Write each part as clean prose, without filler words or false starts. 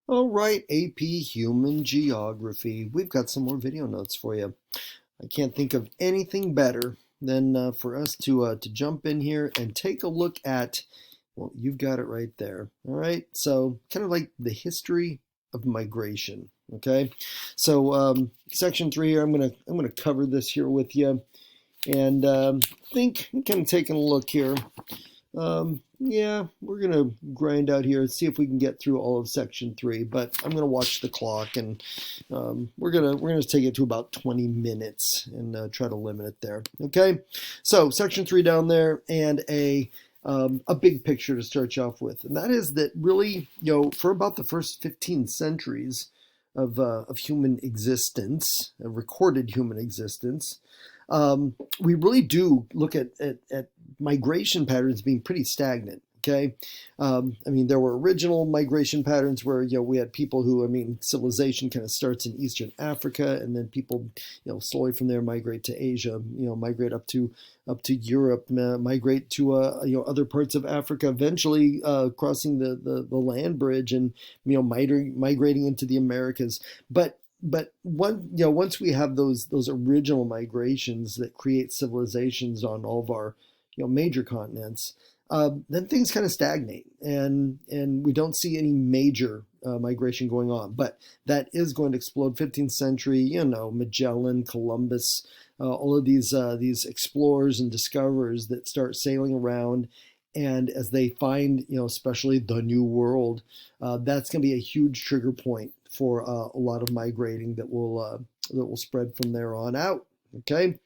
All right, AP Human Geography. We've got some more video notes for you. I can't think of anything better than for us to jump in here and take a look at, well, you've got it right there. All right, so kind of like the history of migration. Okay, so section 3 here. I'm gonna cover this here with you, and think kind of taking a look here. Yeah, we're gonna grind out here and see if we can get through all of section 3. But I'm gonna watch the clock, and we're gonna take it to about 20 minutes and try to limit it there. Okay, so section 3 down there, and a big picture to start you off with, and that is that really, for about the first 15 centuries of human existence, recorded human existence, we really do look at migration patterns being pretty stagnant. Okay, I mean, there were original migration patterns where we had people who, I mean, civilization kind of starts in Eastern Africa, and then people slowly from there migrate to Asia, migrate up to Europe, migrate to other parts of Africa, eventually crossing the land bridge and migrating into the Americas. But once we have those original migrations that create civilizations on all of our major continents, then things kind of stagnate, and we don't see any major migration going on. But that is going to explode. 15th century, Magellan, Columbus, all of these explorers and discoverers that start sailing around. And as they find, especially the New World, that's going to be a huge trigger point for a lot of migrating that will spread from there on out. Okay.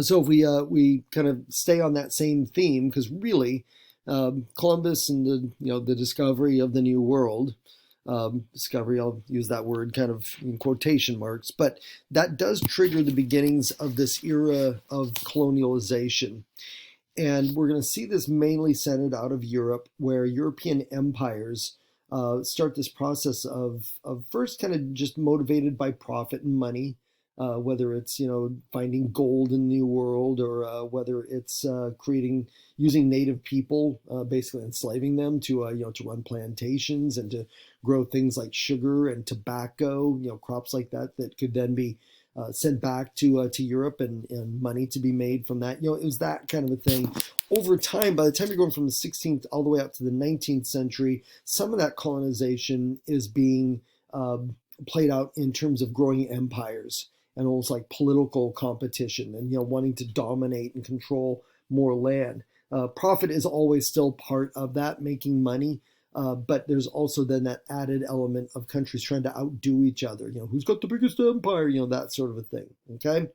So if we kind of stay on that same theme, because really, Columbus and the discovery of the New World, discovery, I'll use that word kind of in quotation marks, but that does trigger the beginnings of this era of colonialization. And we're going to see this mainly centered out of Europe, where European empires start this process of first kind of just motivated by profit and money, whether it's finding gold in the New World, or whether it's using native people, basically enslaving them to run plantations and to grow things like sugar and tobacco, crops like that could then be sent back to Europe, and money to be made from that. It was that kind of a thing. Over time, by the time you're going from the 16th all the way up to the 19th century, some of that colonization is being played out in terms of growing empires and almost like political competition, and wanting to dominate and control more land. Profit is always still part of that, making money. But there's also then that added element of countries trying to outdo each other. Who's got the biggest empire? That sort of a thing. Okay.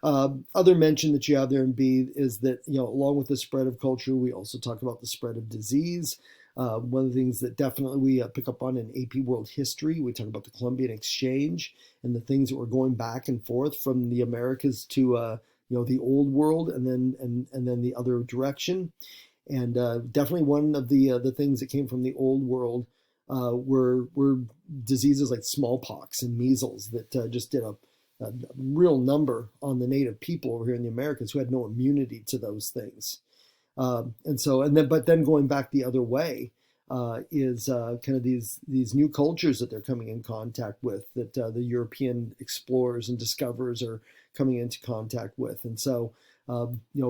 Other mention that you have there in B is that along with the spread of culture, we also talk about the spread of disease. One of the things that definitely we pick up on in AP World History, we talk about the Columbian Exchange and the things that were going back and forth from the Americas to the Old World, and then the other direction. And definitely one of the things that came from the Old World were diseases like smallpox and measles that just did a real number on the native people over here in the Americas who had no immunity to those things. But then going back the other way is kind of these new cultures that they're coming in contact with, that the European explorers and discoverers are coming into contact with. And so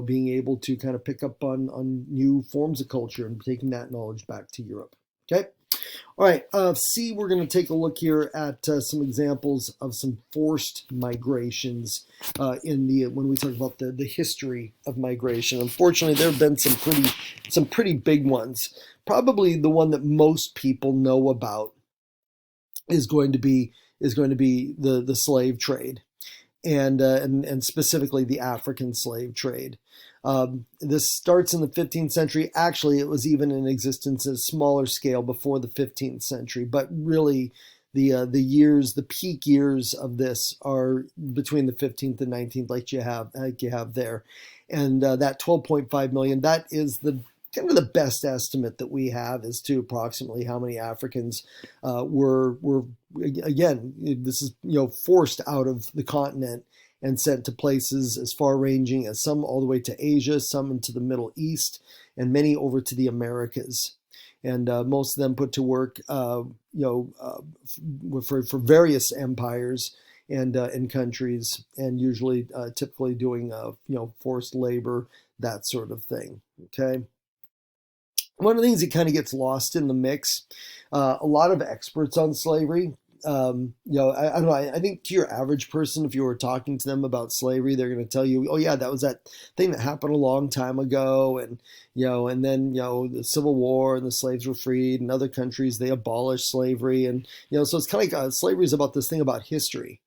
being able to kind of pick up on new forms of culture and taking that knowledge back to Europe. Okay. All right. C, we're going to take a look here at some examples of some forced migrations when we talk about the history of migration. Unfortunately, there have been some pretty big ones. Probably the one that most people know about is going to be the slave trade, and specifically the African slave trade. This starts in the 15th century. Actually, it was even in existence at a smaller scale before the 15th century. But really, the peak years of this are between the 15th and 19th, like you have there, and that 12.5 million. That is the kind of the best estimate that we have as to approximately how many Africans were again, this is forced out of the continent and sent to places as far ranging as some all the way to Asia, some into the Middle East, and many over to the Americas. and most of them put to work, for various empires and in countries, and usually typically doing forced labor, that sort of thing. Okay. One of the things that kind of gets lost in the mix, a lot of experts on slavery, I don't know. I think to your average person, if you were talking to them about slavery, they're going to tell you, "Oh yeah, that was that thing that happened a long time ago," and then the Civil War and the slaves were freed, and other countries they abolished slavery, and so it's kind of like slavery is about this thing about history.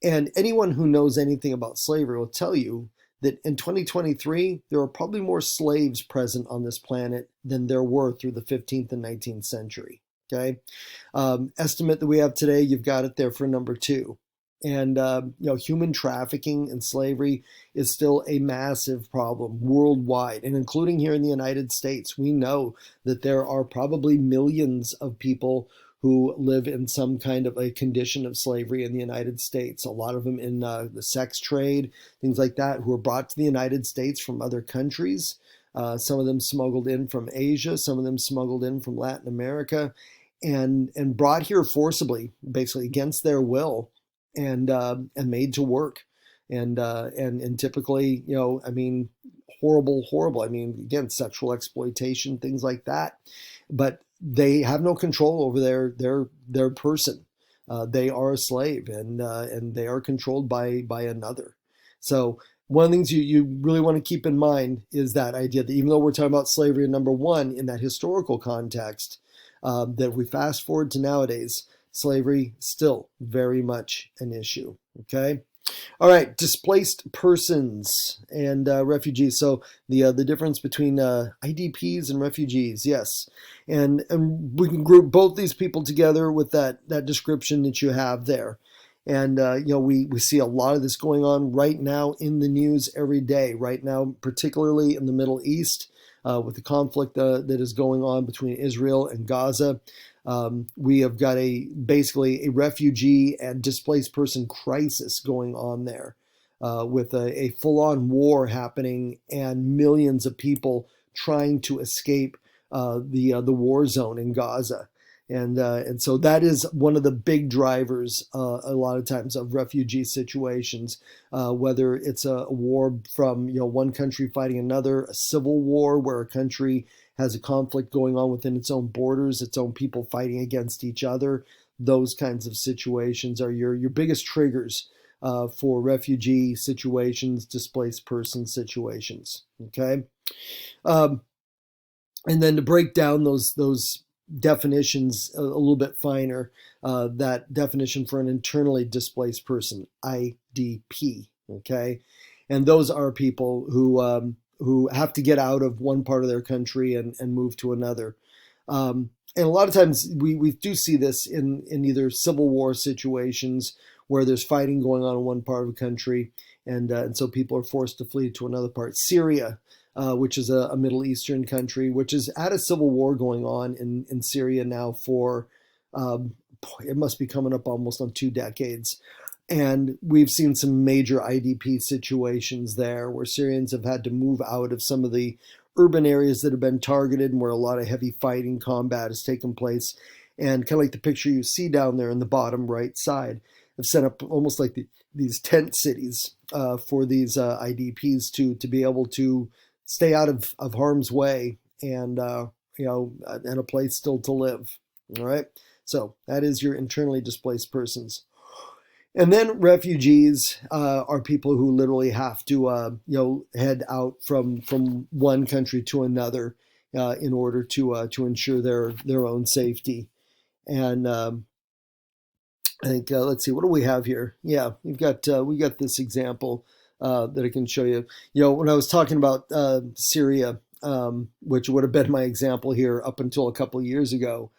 And anyone who knows anything about slavery will tell you that in 2023, there are probably more slaves present on this planet than there were through the 15th and 19th century. Okay. Estimate that we have today, you've got it there for number two. And, human trafficking and slavery is still a massive problem worldwide, and including here in the United States. We know that there are probably millions of people who live in some kind of a condition of slavery in the United States. A lot of them in the sex trade, things like that, who are brought to the United States from other countries. Some of them smuggled in from Asia, some of them smuggled in from Latin America, and brought here forcibly, basically against their will, and made to work, and typically, horrible. I mean, again, sexual exploitation, things like that. But they have no control over their person. They are a slave, and they are controlled by another. So one of the things you really want to keep in mind is that idea that even though we're talking about slavery in number one in that historical context, that if we fast forward to nowadays, slavery still very much an issue. Okay. All right, displaced persons and refugees. So the difference between IDPs and refugees, yes, and we can group both these people together with that description that you have there. And we see a lot of this going on right now in the news every day. Right now, particularly in the Middle East, with the conflict that is going on between Israel and Gaza. We have got basically a refugee and displaced person crisis going on there, with a full-on war happening and millions of people trying to escape the war zone in Gaza. And so that is one of the big drivers a lot of times of refugee situations, whether it's a war from one country fighting another, a civil war where a country has a conflict going on within its own borders, its own people fighting against each other. Those kinds of situations are your biggest triggers for refugee situations, displaced person situations. Okay, and then to break down those definitions a little bit finer, that definition for an internally displaced person, IDP. Okay, and those are people who have to get out of one part of their country and move to another. And a lot of times we do see this in either civil war situations where there's fighting going on in one part of the country, and so people are forced to flee to another part. Syria, which is a Middle Eastern country, which has had a civil war going on in Syria now for, it must be coming up almost on 2 decades. And we've seen some major IDP situations there where Syrians have had to move out of some of the urban areas that have been targeted and where a lot of heavy fighting combat has taken place. And kind of like the picture you see down there in the bottom right side, have set up almost like these tent cities for these IDPs to be able to stay out of harm's way and and a place still to live. All right. So that is your internally displaced persons. And then refugees are people who literally have to head out from one country to another in order to ensure their own safety. And I think let's see, what do we have here? Yeah, we got this example that I can show you. When I was talking about Syria, which would have been my example here up until a couple of years ago.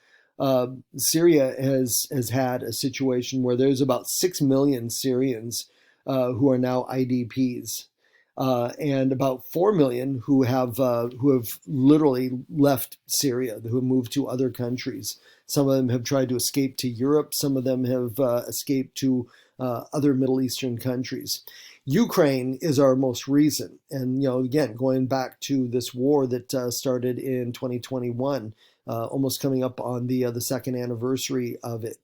Syria has had a situation where there's about 6 million Syrians who are now IDPs, and about 4 million who have literally left Syria, who have moved to other countries. Some of them have tried to escape to Europe. Some of them have escaped to other Middle Eastern countries. Ukraine is our most recent, and again, going back to this war that started in 2021. almost coming up on the second anniversary of it.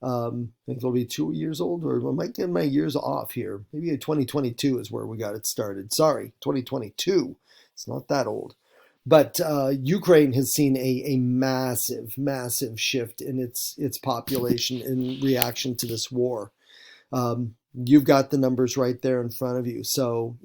I think it'll be 2 years old, or I might get my years off here. Maybe 2022 is where we got it started. Sorry, 2022. It's not that old. But Ukraine has seen a massive, massive shift in its population in reaction to this war. You've got the numbers right there in front of you. So,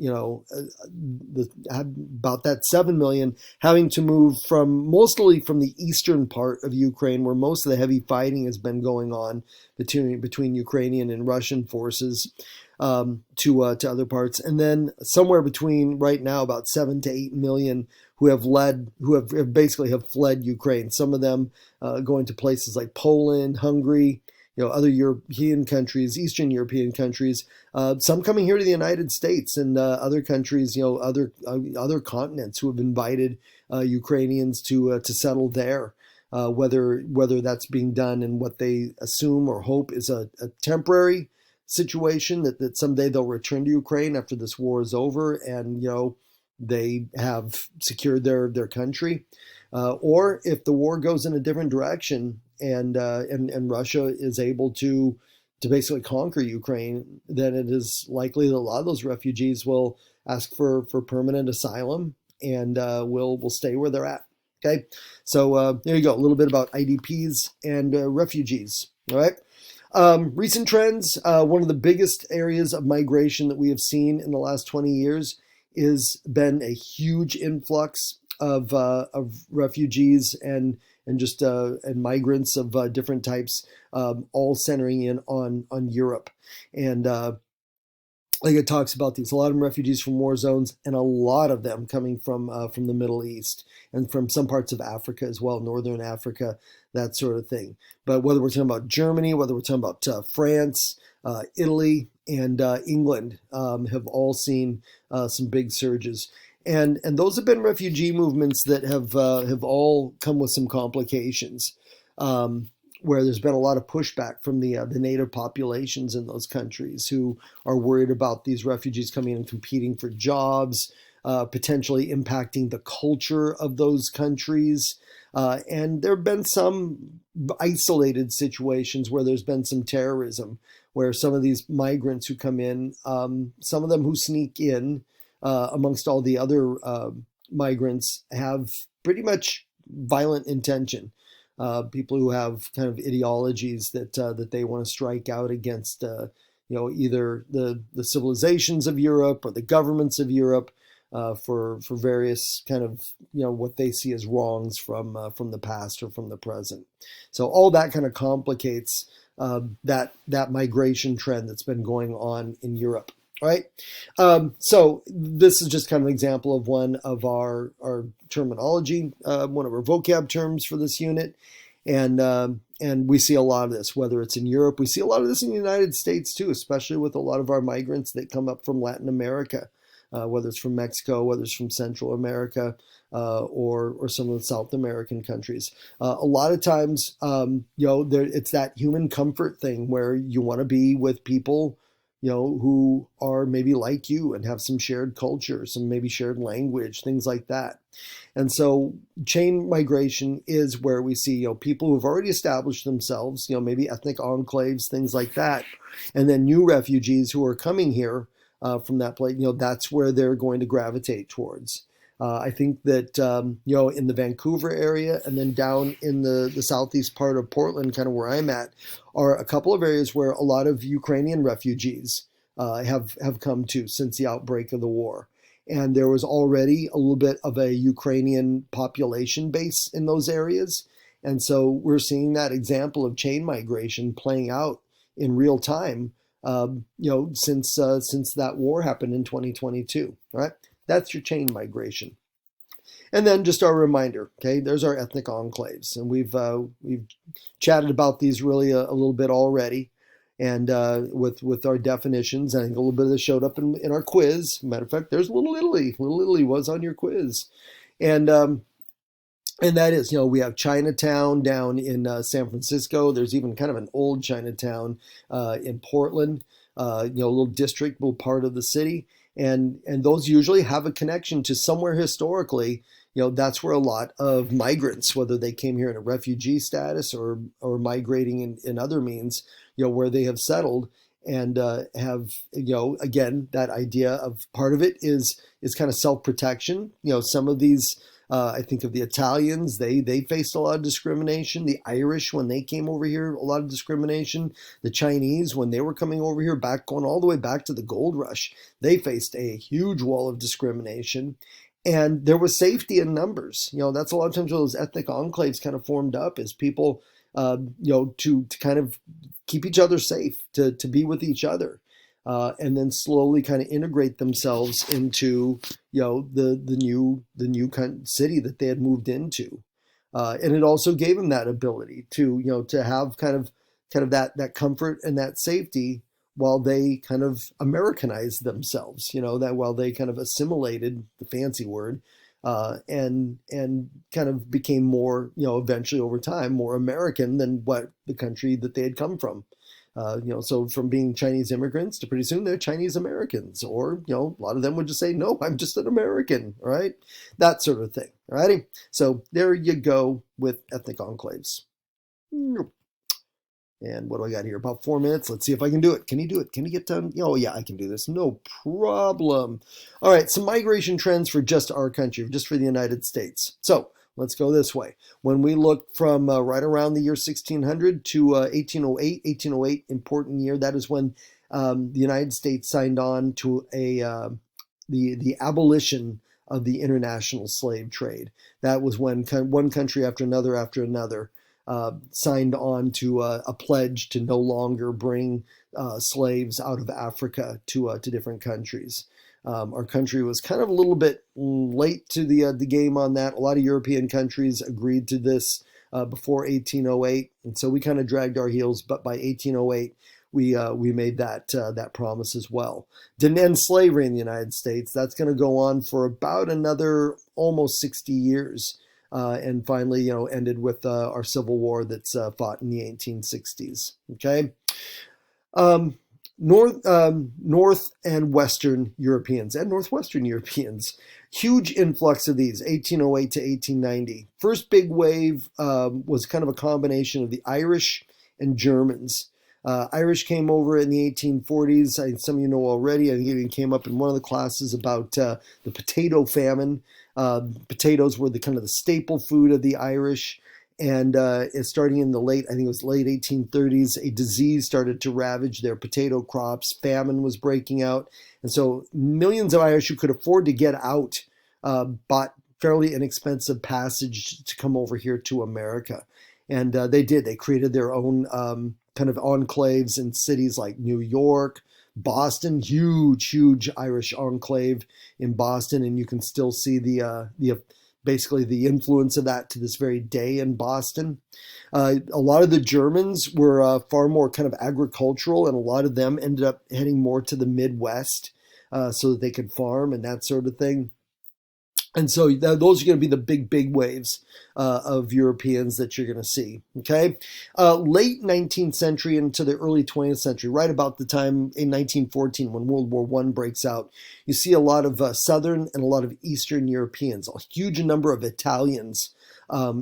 about that 7 million having to move mostly from the eastern part of Ukraine, where most of the heavy fighting has been going on between Ukrainian and Russian forces, to other parts. And then somewhere between right now about 7 to 8 million who have basically fled Ukraine. Some of them going to places like Poland, Hungary, other European countries, Eastern European countries, some coming here to the United States, and other countries, other continents who have invited Ukrainians to settle there. Whether that's being done in what they assume or hope is a temporary situation, that someday they'll return to Ukraine after this war is over, and they have secured their country, or if the war goes in a different direction, and Russia is able to basically conquer Ukraine, then it is likely that a lot of those refugees will ask for permanent asylum, and will stay where they're at. Okay, so there you go, a little bit about IDPs and refugees. All right. Recent trends, one of the biggest areas of migration that we have seen in the last 20 years has been a huge influx of refugees and migrants of different types, all centering in on Europe. And like it talks about these, a lot of them refugees from war zones, and a lot of them coming from the Middle East and from some parts of Africa as well, Northern Africa, that sort of thing. But whether we're talking about Germany, whether we're talking about France, Italy, and England, have all seen some big surges. And those have been refugee movements that have all come with some complications, where there's been a lot of pushback from the native populations in those countries, who are worried about these refugees coming in and competing for jobs, potentially impacting the culture of those countries. And there have been some isolated situations where there's been some terrorism, where some of these migrants who come in, some of them who sneak in, amongst all the other migrants, have pretty much violent intention. People who have kind of ideologies that they want to strike out against, either the civilizations of Europe or the governments of Europe, for various kind of what they see as wrongs from the past or from the present. So all that kind of complicates that migration trend that's been going on in Europe. All right. So this is just kind of an example of one of our terminology, one of our vocab terms for this unit. And we see a lot of this, whether it's in Europe. We see a lot of this in the United States too, especially with a lot of our migrants that come up from Latin America, whether it's from Mexico, whether it's from Central America, or some of the South American countries. A lot of times, it's that human comfort thing where you want to be with people who are maybe like you and have some shared culture, some maybe shared language, things like that. And so chain migration is where we see, people who've already established themselves, maybe ethnic enclaves, things like that. And then new refugees who are coming here from that place, that's where they're going to gravitate towards. I think that, in the Vancouver area, and then down in the southeast part of Portland, kind of where I'm at, are a couple of areas where a lot of Ukrainian refugees have come to since the outbreak of the war. And there was already a little bit of a Ukrainian population base in those areas. And so we're seeing that example of chain migration playing out in real time, since that war happened in 2022. All right. That's your chain migration. And then just our reminder, okay, there's our ethnic enclaves. And we've chatted about these really a little bit already. And with our definitions, I think a little bit of this showed up in our quiz. Matter of fact, there's Little Italy. Little Italy was on your quiz. And that is, we have Chinatown down in San Francisco. There's even kind of an old Chinatown in Portland, a little district, little part of the city. And those usually have a connection to somewhere historically, that's where a lot of migrants, whether they came here in a refugee status or migrating in other means, where they have settled and have, again, that idea of part of it is kind of self-protection. Some of these, I think of the Italians, they faced a lot of discrimination. The Irish, when they came over here, a lot of discrimination. The Chinese, when they were coming over here, going all the way back to the gold rush, they faced a huge wall of discrimination. And there was safety in numbers. That's a lot of times where those ethnic enclaves kind of formed up, as people, to kind of keep each other safe, to be with each other, and then slowly kind of integrate themselves into, the new kind of city that they had moved into. And it also gave them that ability to have kind of that comfort and that safety while they kind of Americanized themselves, that while they kind of assimilated, the fancy word, and kind of became more, eventually over time, more American than what the country that they had come from. So from being Chinese immigrants to pretty soon they're Chinese Americans, or, a lot of them would just say, no, I'm just an American, right? That sort of thing, alrighty? So there you go with ethnic enclaves. And what do I got here? About 4 minutes. Let's see if I can do it. Can you do it? Can you get done? Oh, yeah, I can do this. No problem. All right, some migration trends for just our country, just for the United States. So let's go this way. When we look from right around the year 1600 to 1808, important year, that is when the United States signed on to the abolition of the international slave trade. That was when one country after another signed on to a pledge to no longer bring slaves out of Africa to different countries. Our country was kind of a little bit late to the game on that. A lot of European countries agreed to this before 1808, and so we kind of dragged our heels. But by 1808, we made that promise as well. Didn't end slavery in the United States. That's going to go on for about another almost 60 years. And finally, ended with our Civil War that's fought in the 1860s. Okay, North and Western Europeans and Northwestern Europeans, huge influx of these, 1808 to 1890. First big wave was kind of a combination of the Irish and Germans. Irish came over in the 1840s. Some of you know already. I think it even came up in one of the classes about the potato famine. Potatoes were the kind of the staple food of the Irish, and starting in I think it was late 1830s, a disease started to ravage their potato crops. Famine was breaking out, and so millions of Irish who could afford to get out bought fairly inexpensive passage to come over here to America, and they did. They created their own kind of enclaves in cities like New York, Boston, huge Irish enclave in Boston, and you can still see the basically the influence of that to this very day in Boston. A lot of the Germans were far more kind of agricultural, and a lot of them ended up heading more to the Midwest so that they could farm and that sort of thing. And so those are going to be the big waves of Europeans that you're going to see. Okay, late 19th century into the early 20th century, right about the time in 1914 when World War I breaks out, you see a lot of Southern and a lot of Eastern Europeans, a huge number of Italians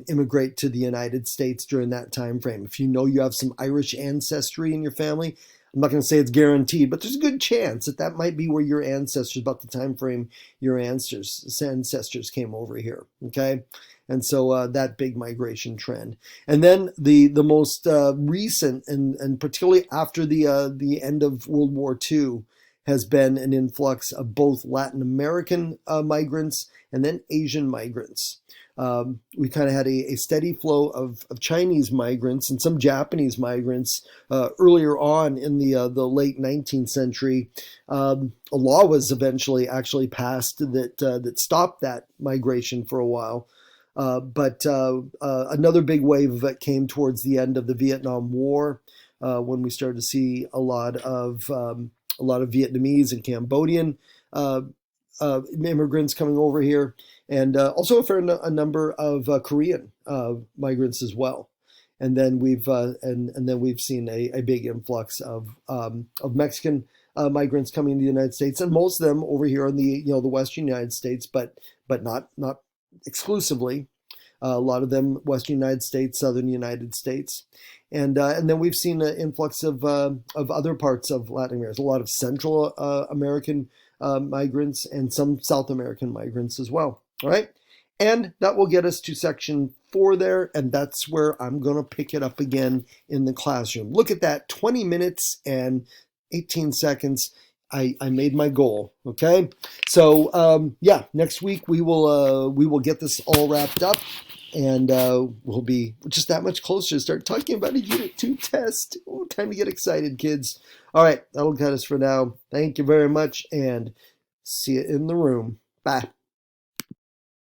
immigrate to the United States during that time frame. If you know you have some Irish ancestry in your family, I'm not going to say it's guaranteed, but there's a good chance that might be where your ancestors, about the time frame your ancestors came over here. Okay, and so that big migration trend, and then the most recent and particularly after the end of World War II has been an influx of both Latin American migrants and then Asian migrants. We kind of had a steady flow of Chinese migrants and some Japanese migrants earlier on in the late 19th century. A law was eventually actually passed that stopped that migration for a while. But another big wave of it came towards the end of the Vietnam War, when we started to see a lot of Vietnamese and Cambodian immigrants coming over here, and also a number of Korean migrants as well. And then we've seen a big influx of Mexican migrants coming to the United States, and most of them over here in the Western United States, but not exclusively. A lot of them Western United States, Southern United States, and then we've seen an influx of other parts of Latin America. A lot of Central American migrants and some South American migrants as well. All right, and that will get us to section 4 there, and that's where I'm going to pick it up again in the classroom. Look at that, 20 minutes and 18 seconds. I made my goal. Okay, so yeah, next week we will get this all wrapped up, and we'll be just that much closer to start talking about a Unit 2 test. Oh, time to get excited, kids. All right, that'll cut us for now. Thank you very much, and see you in the room. Bye.